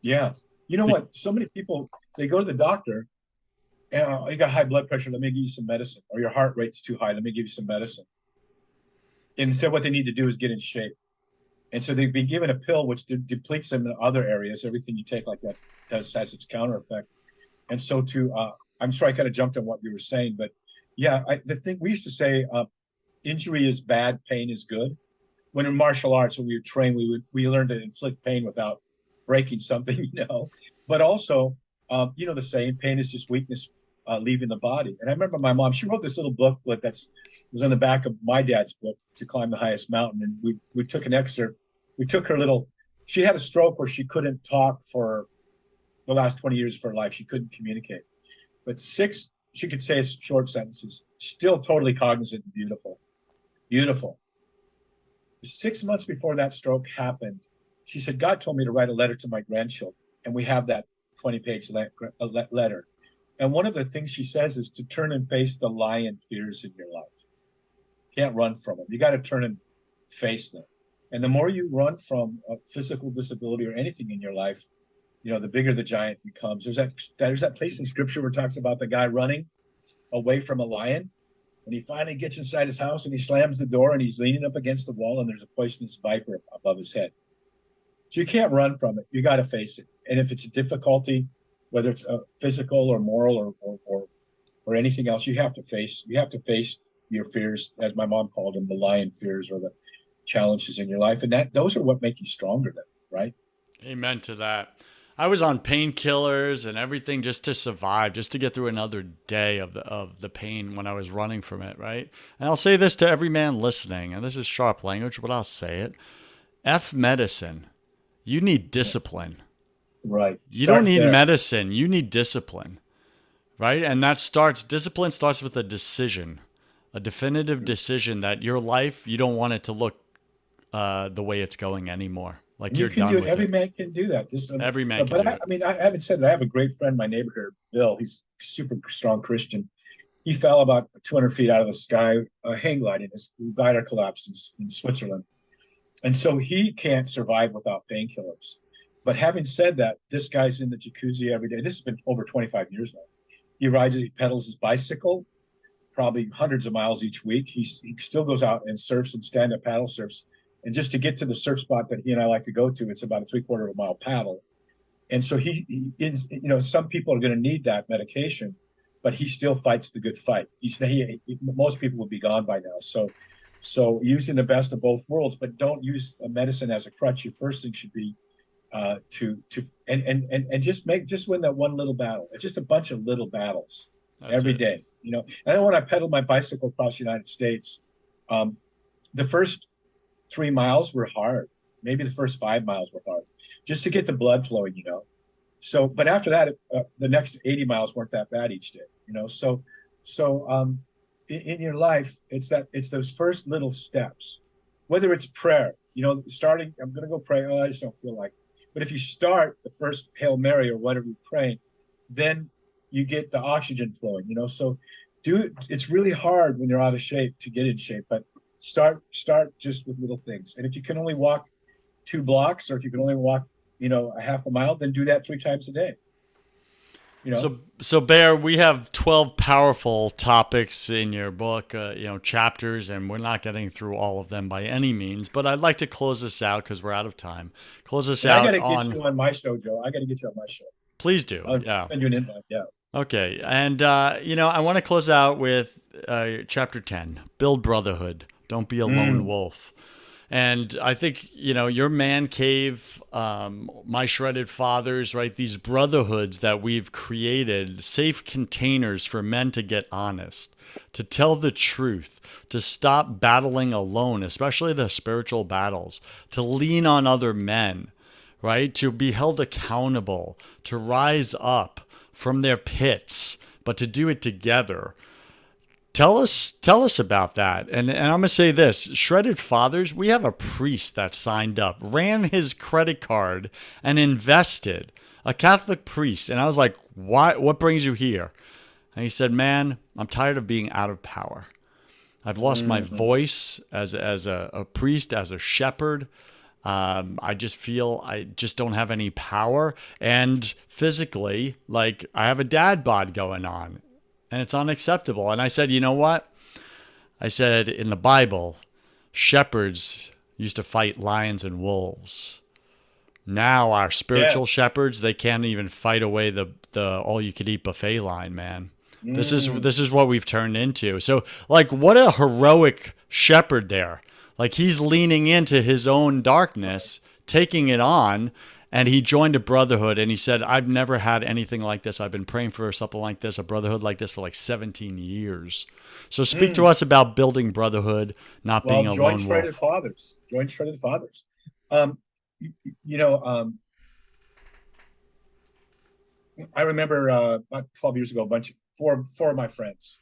Yeah. You know what? So many people, they go to the doctor, and you got high blood pressure, let me give you some medicine. Or your heart rate's too high, let me give you some medicine. And instead what they need to do is get in shape. And so they've been given a pill which depletes them in other areas. Everything you take like that has its counter effect. And so I'm sorry I kind of jumped on what you were saying, but yeah, the thing we used to say, injury is bad, pain is good. When in martial arts, when we were trained, we learned to inflict pain without breaking something, you know. But also, you know the saying, pain is just weakness leaving the body. And I remember my mom, she wrote this little booklet was on the back of my dad's book, To Climb the Highest Mountain. And we took an excerpt. We took her she had a stroke where she couldn't talk for the last 20 years of her life. She couldn't communicate. But she could say short sentences, still totally cognizant and beautiful. Beautiful. 6 months before that stroke happened, she said, God told me to write a letter to my grandchildren. And we have that 20-page letter. And one of the things she says is to turn and face the lion fears in your life. Can't run from them. You got to turn and face them. And the more you run from a physical disability or anything in your life, the bigger the giant becomes. There's that place in scripture where it talks about the guy running away from a lion, and he finally gets inside his house and he slams the door and he's leaning up against the wall and there's a poisonous viper above his head. So you can't run from it. You got to face it. And if it's a difficulty, whether it's physical or moral or anything else, you have to face your fears, as my mom called them, the lion fears or the challenges in your life. And those are what make you stronger then, right? Amen to that. I was on painkillers and everything just to survive, just to get through another day of the pain when I was running from it, right? And I'll say this to every man listening, and this is sharp language, but I'll say it. F medicine. You need discipline. Right. You don't need medicine. You need discipline, right? And discipline starts with a decision, a definitive decision that your life, you don't want it to look the way it's going anymore. Like you're done with it. Every man can do that. Every man can do it. I mean, I haven't said that. I have a great friend in my neighborhood, Bill. He's a super strong Christian. He fell about 200 feet out of the sky, hang gliding. His glider collapsed in Switzerland. And so he can't survive without painkillers. But having said that, this guy's in the jacuzzi every day. This has been over 25 years now. He pedals his bicycle, probably hundreds of miles each week. He still goes out and surfs and stand-up paddle surfs. And just to get to the surf spot that he and I like to go to, it's about a 3/4 of a mile paddle. And so some people are going to need that medication, but he still fights the good fight. Most people would be gone by now. So using the best of both worlds, but don't use a medicine as a crutch. Your first thing should be just win that one little battle. It's just a bunch of little battles every day. And then when I pedaled my bicycle across the United States, the first 3 miles were hard. Maybe the first 5 miles were hard, just to get the blood flowing. So, but after that, the next 80 miles weren't that bad each day. In your life, it's those first little steps. Whether it's prayer, starting, I'm going to go pray. Oh, I just don't feel like it. But if you start the first Hail Mary or whatever you're praying, then you get the oxygen flowing. So it's really hard when you're out of shape to get in shape, but start just with little things. And if you can only walk 2 blocks, or if you can only walk, a half a mile, then do that 3 times a day. So Bear, we have 12 powerful topics in your book, chapters, and we're not getting through all of them by any means, but I'd like to close this out because we're out of time. Close this out. I got to get you on my show, Joe. I got to get you on my show. Please do. I'll send you an invite. Yeah. Okay. And, I want to close out with chapter 10, Build Brotherhood. Don't be a lone wolf. And I think, your man cave, my shredded fathers, right? These brotherhoods that we've created, safe containers for men to get honest, to tell the truth, to stop battling alone, especially the spiritual battles, to lean on other men, right? To be held accountable, to rise up from their pits, but to do it together. Tell us about that. And I'm going to say this, Shredded Fathers, we have a priest that signed up, ran his credit card and invested, a Catholic priest. And I was like, what brings you here? And he said, man, I'm tired of being out of power. I've lost my voice as a priest, as a shepherd. I just feel I just don't have any power. And physically, like I have a dad bod going on. And it's unacceptable. And I said, you know what? I said, in the Bible, shepherds used to fight lions and wolves. Now our spiritual shepherds, they can't even fight away the all-you-could-eat buffet line, man. This is what we've turned into. So, like, what a heroic shepherd there. Like, he's leaning into his own darkness, taking it on. And he joined a brotherhood, and he said, I've never had anything like this. I've been praying for something like this, a brotherhood like this, for like 17 years. So speak to us about building brotherhood, not being a lone wolf. Join Shredded Fathers. Join Shredded Fathers. I remember about 12 years ago, four of my friends.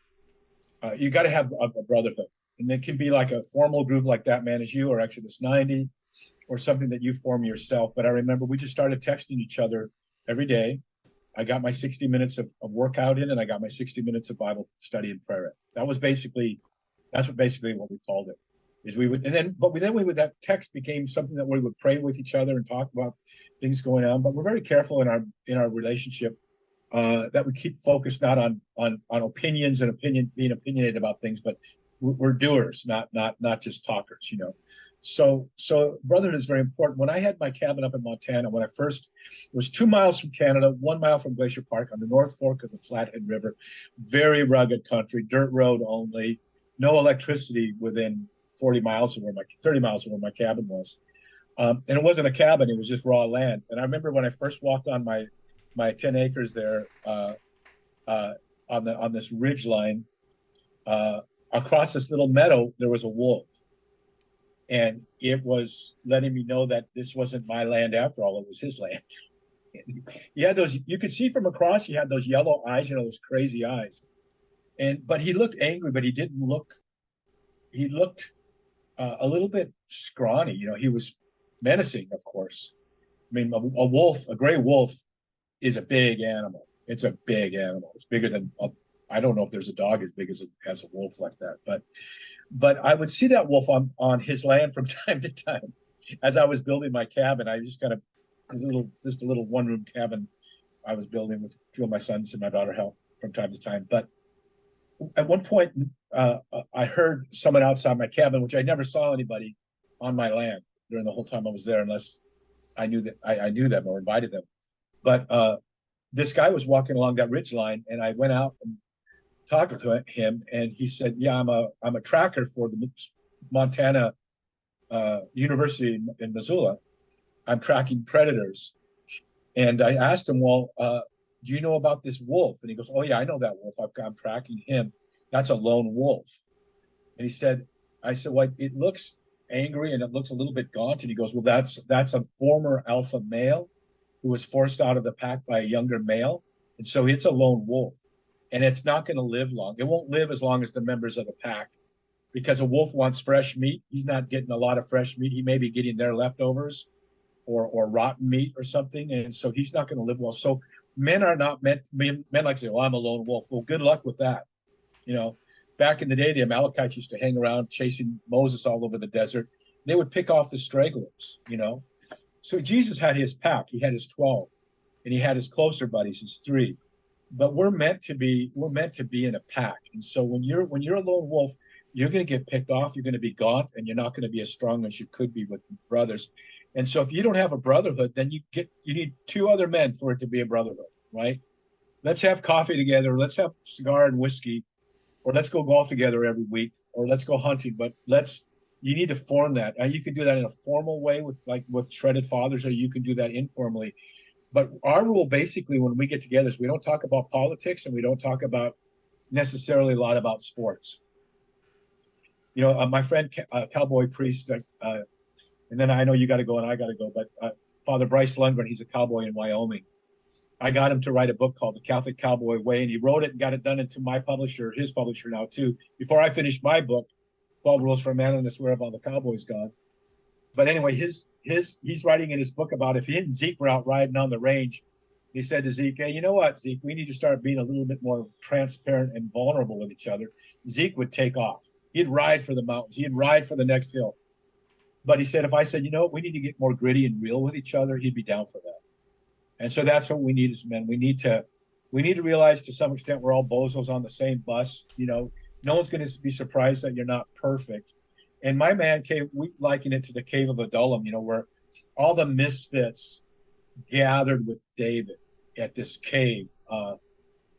You got to have a brotherhood. And it can be like a formal group like That Man Is You or Exodus 90. Or something that you form yourself. But I remember we just started texting each other every day. I got my 60 minutes of workout in, and I got my 60 minutes of Bible study and prayer in. That's basically what we called it. is we would, and then, we would, that text became something that we would pray with each other and talk about things going on. But we're very careful in our relationship that we keep focused not on opinions and being opinionated about things, but we're doers, not just talkers, you know. So brotherhood is very important. When I had my cabin up in Montana, when I first, it was 2 miles from Canada, 1 mile from Glacier Park on the North Fork of the Flathead River, very rugged country, dirt road only, no electricity within 40 miles of 30 miles of where my cabin was. And it wasn't a cabin, it was just raw land. And I remember when I first walked on my 10 acres there, on this ridge line, across this little meadow, there was a wolf. And it was letting me know that this wasn't my land after all, it was his land. He had those, you could see from across, he had those yellow eyes, you know, those crazy eyes. But he looked angry, but he looked a little bit scrawny, you know, he was menacing, of course. I mean, a gray wolf is a big animal. It's a big animal. It's bigger than, I don't know if there's a dog as big as a wolf like that, but I would see that wolf on his land from time to time. As I was building my cabin, I just kind of just a little one-room cabin I was building with two of my sons and my daughter help from time to time. But at one point, I heard someone outside my cabin, which I never saw anybody on my land during the whole time I was there, unless I knew that I knew them or invited them. But this guy was walking along that ridge line, and I went out and talked with him, and he said, "Yeah, I'm a tracker for the Montana University in Missoula. I'm tracking predators." And I asked him, "Well, do you know about this wolf?" And he goes, "Oh yeah, I know that wolf. I'm tracking him. That's a lone wolf." And I said, "Well, it looks angry and it looks a little bit gaunt." And he goes, "Well, that's a former alpha male who was forced out of the pack by a younger male, and so it's a lone wolf, and it's not going to live long. It won't live as long as the members of the pack, because a wolf wants fresh meat. He's not getting a lot of fresh meat. He may be getting their leftovers or rotten meat or something, and so he's not going to live well. So men are not meant. Men like to say, 'Well, I'm a lone wolf.' Well, good luck with that. You know, back in the day, the Amalekites used to hang around chasing Moses all over the desert. They would pick off the stragglers, you know. So Jesus had his pack. He had his 12, and he had his closer buddies, his 3. But we're meant to be in a pack. And so when you're a lone wolf, you're going to get picked off. You're going to be gaunt, and you're not going to be as strong as you could be with brothers. And so if you don't have a brotherhood, then you need 2 other men for it to be a brotherhood, right? Let's have coffee together. Let's have cigar and whiskey, or let's go golf together every week, or let's go hunting. But you need to form that. You can do that in a formal way with shredded fathers, or you can do that informally. But our rule basically when we get together is we don't talk about politics, and we don't talk about necessarily a lot about sports. You know, my friend, Cowboy Priest, and then I know you got to go and I got to go, but Father Bryce Lundgren, he's a cowboy in Wyoming. I got him to write a book called The Catholic Cowboy Way, and he wrote it and got it done into my publisher, his publisher now too, before I finished my book, 12 Rules for Manliness, Where Have All the Cowboys Gone? But anyway, he's writing in his book about if he and Zeke were out riding on the range. He said to Zeke, "Hey, you know what, Zeke? We need to start being a little bit more transparent and vulnerable with each other." Zeke would take off. He'd ride for the mountains. He'd ride for the next hill. But he said, if I said, "You know what, we need to get more gritty and real with each other," he'd be down for that. And so that's what we need as men. We need to realize to some extent we're all bozos on the same bus. You know, no one's going to be surprised that you're not perfect. And my man cave, we liken it to the cave of Adullam, you know, where all the misfits gathered with David at this cave.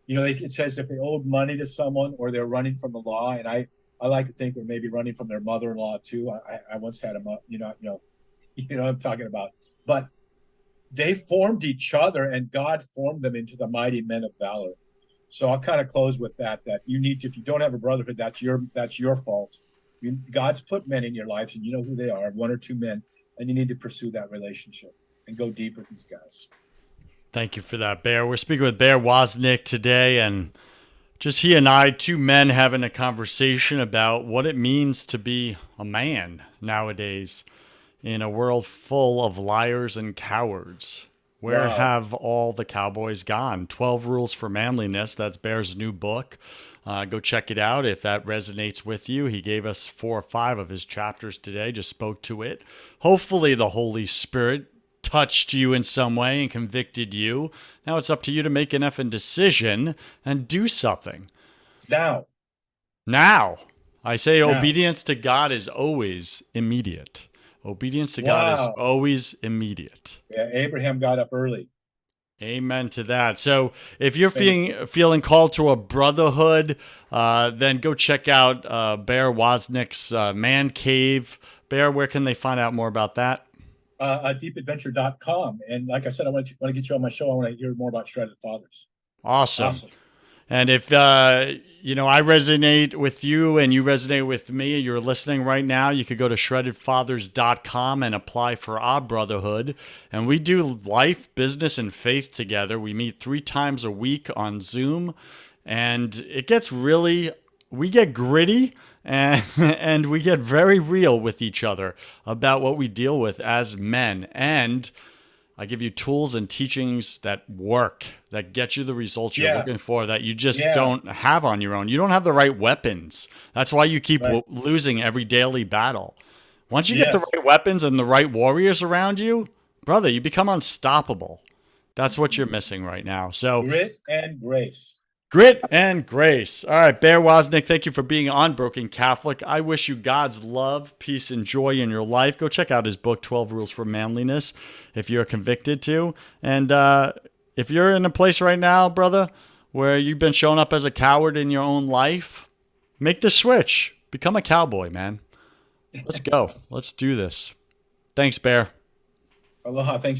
You know, it says if they owed money to someone or they're running from the law, and I like to think they're maybe running from their mother-in-law too. I once had a, you know what I'm talking about. But they formed each other, and God formed them into the mighty men of valor. So I'll kind of close with that you need to, if you don't have a brotherhood, that's your fault. God's put men in your lives, and you know who they are, 1 or 2 men, and you need to pursue that relationship and go deep with these guys. Thank you for that, Bear. We're speaking with Bear Woznick today, and just he and I, 2 men having a conversation about what it means to be a man nowadays in a world full of liars and cowards. Where Wow. have all the cowboys gone? 12 Rules for Manliness. That's Bear's new book. Go check it out if that resonates with you. He gave us 4 or 5 of his chapters today, just spoke to it. Hopefully, the Holy Spirit touched you in some way and convicted you. Now it's up to you to make an effing decision and do something. Now, Now, I say now. obedience to God is always immediate. Obedience to God is Wow. always immediate. Yeah, Abraham got up early. Amen to that. So if you're Faith. feeling called to a brotherhood, then go check out Bear Woznick's Man Cave. Bear, where can they find out more about that? Deepadventure.com. And like I said, want to get you on my show. I want to hear more about Shredded Fathers. Awesome. Awesome. And if I resonate with you and you resonate with me, you're listening right now, you could go to shreddedfathers.com and apply for our brotherhood. And we do life, business, and faith together. We meet 3 times a week on Zoom, and it gets we get gritty and and we get very real with each other about what we deal with as men. And I give you tools and teachings that work, that get you the results you're Yeah. looking for, that you just Yeah. don't have on your own. You don't have the right weapons. That's why you keep Right. losing every daily battle. Once you get the Yes. right weapons and the right warriors around you, brother, you become unstoppable. That's what you're missing right now. So Grit and grace. grit and grace. All right, Bear Woznick, thank you for being on Broken Catholic. I wish you God's love, peace, and joy in your life. Go check out his book, 12 Rules for Manliness, if you're convicted to. And if you're in a place right now, brother, where you've been showing up as a coward in your own life, make the switch. Become a cowboy, man. Let's go. Let's do this. Thanks, Bear. Aloha. Thanks, Joe.